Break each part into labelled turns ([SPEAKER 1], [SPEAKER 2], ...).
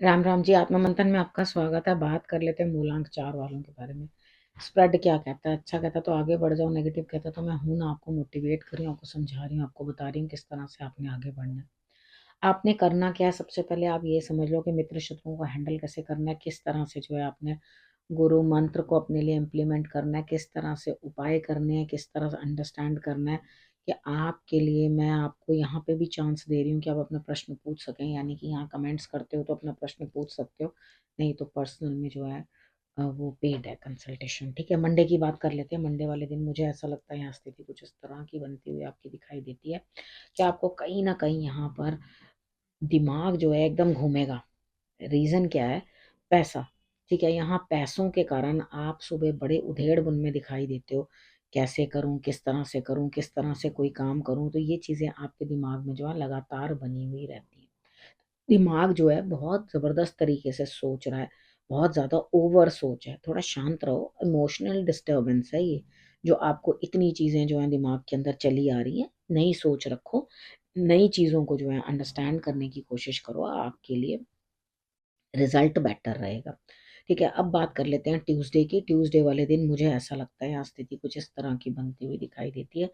[SPEAKER 1] राम राम जी। आत्मा मंथन में आपका स्वागत है। बात कर लेते हैं मूलांक 4 वालों के बारे में। स्प्रेड क्या कहता है? अच्छा कहता है तो आगे बढ़ जाओ, नेगेटिव कहता है तो मैं हूं ना, आपको मोटिवेट कर रही हूँ, आपको समझा रही हूँ, आपको बता रही हूँ किस तरह से आपने आगे बढ़ना है। आपने करना क्या है? सबसे पहले आप ये समझ लो कि मित्र शत्रुओं को हैंडल कैसे करना है, किस तरह से जो है आपने गुरु मंत्र को अपने लिए इम्प्लीमेंट करना है, किस तरह से उपाय करने हैं, किस तरह से अंडरस्टैंड करना है कि आपके लिए मैं आपको यहाँ पे भी चांस दे रही हूँ कि आप अपना प्रश्न पूछ सकें। यानी कि यहाँ कमेंट्स करते हो तो अपना प्रश्न पूछ सकते हो, नहीं तो पर्सनल में जो है वो पेड है कंसल्टेशन। ठीक है, मंडे की बात कर लेते हैं। मंडे वाले दिन मुझे ऐसा लगता है यहाँ स्थिति कुछ इस तरह की बनती हुई आपकी दिखाई देती है कि आपको कहीं ना कहीं यहाँ पर दिमाग जो है एकदम घूमेगा। रीजन क्या है? पैसा। ठीक है, यहाँ पैसों के कारण आप सुबह बड़े उधेड़ बुन में दिखाई देते हो। कैसे करूं, किस तरह से करूं, किस तरह से कोई काम करूं, तो ये चीजें आपके दिमाग में जो है लगातार बनी हुई रहती है। दिमाग जो है बहुत जबरदस्त तरीके से सोच रहा है, बहुत ज्यादा ओवर सोच है। थोड़ा शांत रहो, इमोशनल डिस्टरबेंस है ये, जो आपको इतनी चीजें जो है दिमाग के अंदर चली आ रही हैं। नई सोच रखो, नई चीजों को जो है अंडरस्टैंड करने की कोशिश करो, आपके लिए रिजल्ट बेटर रहेगा। ठीक है, अब बात कर लेते हैं ट्यूसडे की। ट्यूसडे वाले दिन मुझे ऐसा लगता है यहाँ स्थिति कुछ इस तरह की बनती हुई दिखाई देती है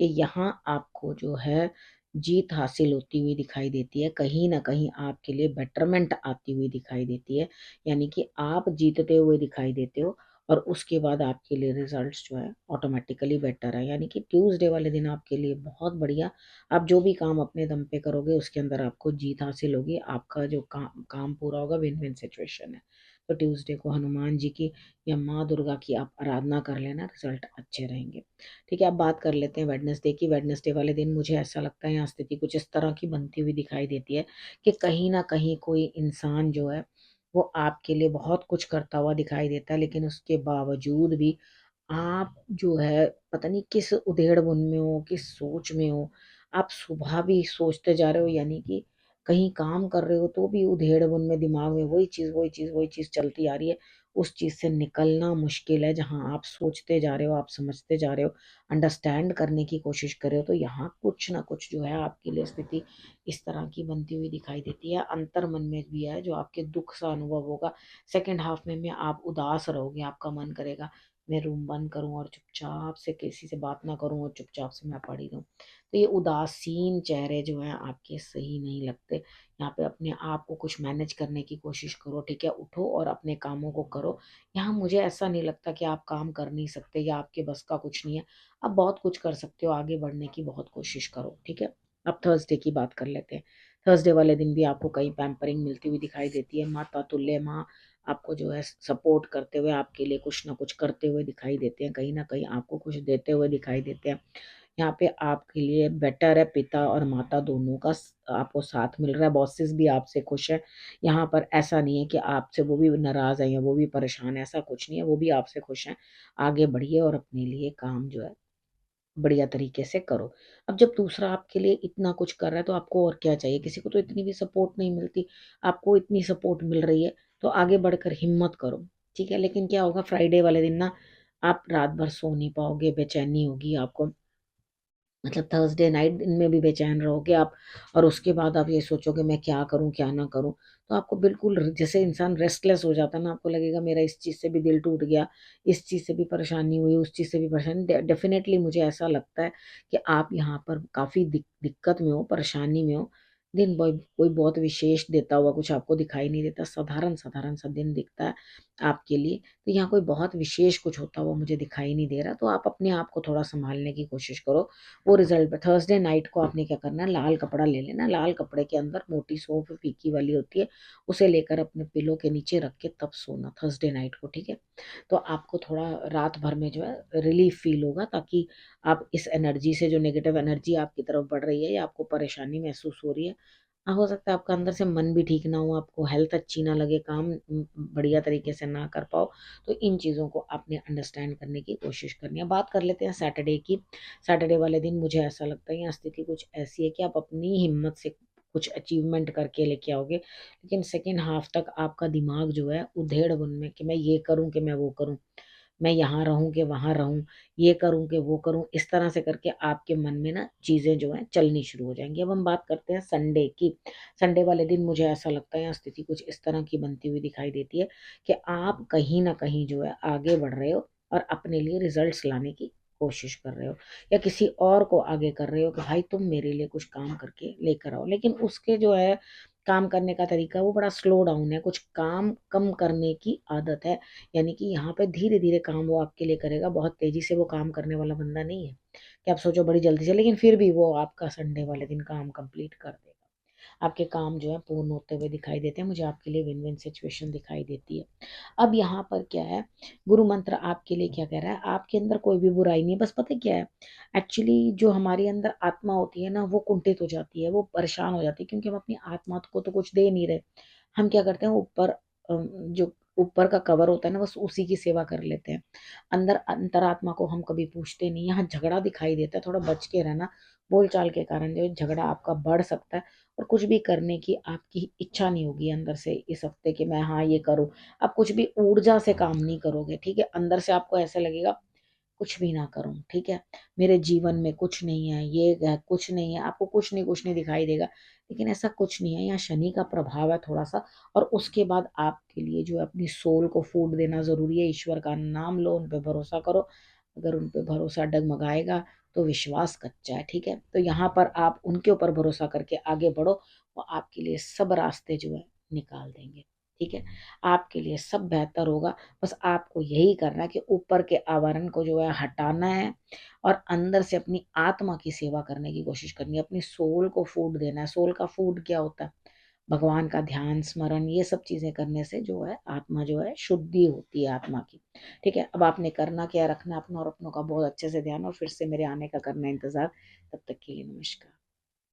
[SPEAKER 1] कि यहाँ आपको जो है जीत हासिल होती हुई दिखाई देती है, कहीं ना कहीं आपके लिए बेटरमेंट आती हुई दिखाई देती है। यानी कि आप जीतते हुए दिखाई देते हो और उसके बाद आपके लिए रिजल्ट्स जो है ऑटोमेटिकली बेटर है। यानी कि ट्यूसडे वाले दिन आपके लिए बहुत बढ़िया। आप जो भी काम अपने दम पे करोगे उसके अंदर आपको जीत हासिल होगी, आपका जो काम पूरा होगा, विन विन सिचुएशन है। तो ट्यूसडे को हनुमान जी की या माँ दुर्गा की आप आराधना कर लेना, रिजल्ट अच्छे रहेंगे। ठीक है, अब बात कर लेते हैं वेडनेसडे की। वेडनेसडे वाले दिन मुझे ऐसा लगता है यहाँ स्थिति कुछ इस तरह की बनती हुई दिखाई देती है कि कहीं ना कहीं कोई इंसान जो है वो आपके लिए बहुत कुछ करता हुआ दिखाई देता है, लेकिन उसके बावजूद भी आप जो है पता नहीं किस उधेड़-बुन में हो, किस सोच में हो। आप सुबह भी सोचते जा रहे हो, यानी कि कहीं काम कर रहे हो तो भी उधेड़-बुन में दिमाग में वही चीज़ वही चीज़ वही चीज़ चलती आ रही है। उस चीज़ से निकलना मुश्किल है। जहाँ आप सोचते जा रहे हो, आप समझते जा रहे हो, अंडरस्टैंड करने की कोशिश कर रहे हो, तो यहाँ कुछ ना कुछ जो है आपके लिए स्थिति इस तरह की बनती हुई दिखाई देती है। अंतर्मन में भी है जो आपके दुःख सा अनुभव होगा। सेकंड हाफ में आप उदास रहोगे, आपका मन करेगा मैं रूम बंद करूँ और चुपचाप से किसी से बात ना करूँ और चुपचाप से मैं पढ़ी रहूँ। तो ये उदासीन चेहरे जो हैं आपके सही नहीं लगते। यहाँ पे अपने आप को कुछ मैनेज करने की कोशिश करो। ठीक है, उठो और अपने कामों को करो। यहाँ मुझे ऐसा नहीं लगता कि आप काम कर नहीं सकते या आपके बस का कुछ नहीं है। आप बहुत कुछ कर सकते हो, आगे बढ़ने की बहुत कोशिश करो। ठीक है, अब थर्सडे की बात कर लेते हैं। थर्सडे वाले दिन भी आपको कई पैम्परिंग मिलती हुई दिखाई देती है। माता तुल्य माँ आपको जो है सपोर्ट करते हुए, आपके लिए कुछ ना कुछ करते हुए दिखाई देते हैं, कहीं ना कहीं आपको कुछ देते हुए दिखाई देते हैं। यहाँ पे आपके लिए बेटर है, पिता और माता दोनों का आपको साथ मिल रहा है। बॉसेस भी आपसे खुश है। यहाँ पर ऐसा नहीं है कि आपसे वो भी नाराज है या वो भी परेशान है, ऐसा कुछ नहीं है, वो भी आपसे खुश हैं। आगे बढ़िए और अपने लिए काम जो है बढ़िया तरीके से करो। अब जब दूसरा आपके लिए इतना कुछ कर रहा है तो आपको और क्या चाहिए? किसी को तो इतनी भी सपोर्ट नहीं मिलती, आपको इतनी सपोर्ट मिल रही है, तो आगे बढ़कर हिम्मत करो। ठीक है, लेकिन क्या होगा फ्राइडे वाले दिन ना, आप रात भर सो नहीं पाओगे, बेचैनी होगी आपको। मतलब थर्सडे नाइट दिन में भी बेचैन रहोगे आप, और उसके बाद आप ये सोचोगे मैं क्या करूं क्या ना करूं। तो आपको बिल्कुल जैसे इंसान रेस्टलेस हो जाता है ना, आपको लगेगा मेरा इस चीज़ से भी दिल टूट गया, इस चीज़ से भी परेशानी हुई, उस चीज़ से भी परेशानी। डेफिनेटली मुझे ऐसा लगता है कि आप यहाँ पर काफ़ी दिक्कत में हो, परेशानी में हो। दिन कोई बहुत विशेष देता हुआ कुछ आपको दिखाई नहीं देता, साधारण साधारण सा दिन दिखता है आपके लिए। तो यहाँ कोई बहुत विशेष कुछ होता हुआ मुझे दिखाई नहीं दे रहा। तो आप अपने आप को थोड़ा संभालने की कोशिश करो। वो रिजल्ट पे थर्सडे नाइट को आपने क्या करना है, लाल कपड़ा ले लेना। लाल कपड़े के अंदर मोटी सौंफ फीकी वाली होती है, उसे लेकर अपने पिलो के नीचे रख के तब सोना थर्सडे नाइट को। ठीक है, तो आपको थोड़ा रात भर में जो है रिलीफ फील होगा, ताकि आप इस एनर्जी से, जो नेगेटिव एनर्जी आपकी तरफ बढ़ रही है या आपको परेशानी महसूस हो रही है, हो सकता है आपका अंदर से मन भी ठीक ना हो, आपको हेल्थ अच्छी ना लगे, काम बढ़िया तरीके से ना कर पाओ। तो इन चीज़ों को आपने अंडरस्टैंड करने की कोशिश करनी है। बात कर लेते हैं सैटरडे की। सैटरडे वाले दिन मुझे ऐसा लगता है यहाँ स्थिति कुछ ऐसी है कि आप अपनी हिम्मत से कुछ अचीवमेंट करके लेके आओगे, लेकिन सेकेंड हाफ तक आपका दिमाग जो है उधेड़ बुन में कि मैं ये करूं कि मैं वो करूं। मैं यहाँ रहूं कि वहां रहूं, ये करूं कि वो करूं, इस तरह से करके आपके मन में ना चीजें जो है चलनी शुरू हो जाएंगी। अब हम बात करते हैं संडे की। संडे वाले दिन मुझे ऐसा लगता है यहाँ स्थिति कुछ इस तरह की बनती हुई दिखाई देती है कि आप कहीं ना कहीं जो है आगे बढ़ रहे हो और अपने लिए रिजल्ट्स लाने की कोशिश कर रहे हो, या किसी और को आगे कर रहे हो कि भाई तुम मेरे लिए कुछ काम करके लेकर आओ, लेकिन उसके जो है काम करने का तरीका वो बड़ा स्लो डाउन है, कुछ काम कम करने की आदत है। यानी कि यहाँ पे धीरे धीरे काम वो आपके लिए करेगा, बहुत तेजी से वो काम करने वाला बंदा नहीं है कि आप सोचो बड़ी जल्दी से, लेकिन फिर भी वो आपका संडे वाले दिन काम कंप्लीट कर देगा। आपके काम जो है पूर्ण होते हुए दिखाई देते हैं, मुझे आपके लिए विन विन सिचुएशन दिखाई देती है। अब यहाँ पर क्या है, गुरु मंत्र आपके लिए क्या कह रहा है, आपके अंदर कोई भी बुराई नहीं है, बस पता है क्या है, एक्चुअली जो हमारे अंदर आत्मा होती है ना वो कुंठित हो जाती है, वो परेशान हो जाती है, क्योंकि हम अपनी आत्मा को तो कुछ दे नहीं रहे। हम क्या करते हैं, ऊपर जो ऊपर का कवर होता है ना, बस उसी की सेवा कर लेते हैं। अंदर अंतरात्मा को हम कभी पूछते नहीं। यहाँ झगड़ा दिखाई देता है, थोड़ा बच के रहना। बोलचाल के कारण जो है झगड़ा आपका बढ़ सकता है, और कुछ भी करने की आपकी इच्छा नहीं होगी अंदर से इस हफ्ते कि मैं हाँ ये करूँ। आप कुछ भी ऊर्जा से काम नहीं करोगे, ठीक है। अंदर से आपको ऐसा लगेगा कुछ भी ना करूं, ठीक है, मेरे जीवन में कुछ नहीं है, ये है कुछ नहीं है, आपको कुछ नहीं दिखाई देगा, लेकिन ऐसा कुछ नहीं है। यहाँ शनि का प्रभाव है थोड़ा सा, और उसके बाद आपके लिए जो है अपनी सोल को फूड देना जरूरी है। ईश्वर का नाम लो, उन पे भरोसा करो। अगर उन पे भरोसा डगमगाएगा तो विश्वास कच्चा है, ठीक है। तो यहाँ पर आप उनके ऊपर भरोसा करके आगे बढ़ो, वो आपके लिए सब रास्ते जो है निकाल देंगे, ठीक है। आपके लिए सब बेहतर होगा। बस आपको यही करना है कि ऊपर के आवरण को जो है हटाना है, और अंदर से अपनी आत्मा की सेवा करने की कोशिश करनी है, अपनी सोल को फूड देना है। सोल का फूड क्या होता है, भगवान का ध्यान स्मरण, ये सब चीजें करने से जो है आत्मा जो है शुद्धि होती है आत्मा की, ठीक है। अब आपने करना क्या, रखना अपना और अपनों का बहुत अच्छे से ध्यान, और फिर से मेरे आने का करना इंतजार। तब तक के लिए नमस्कार।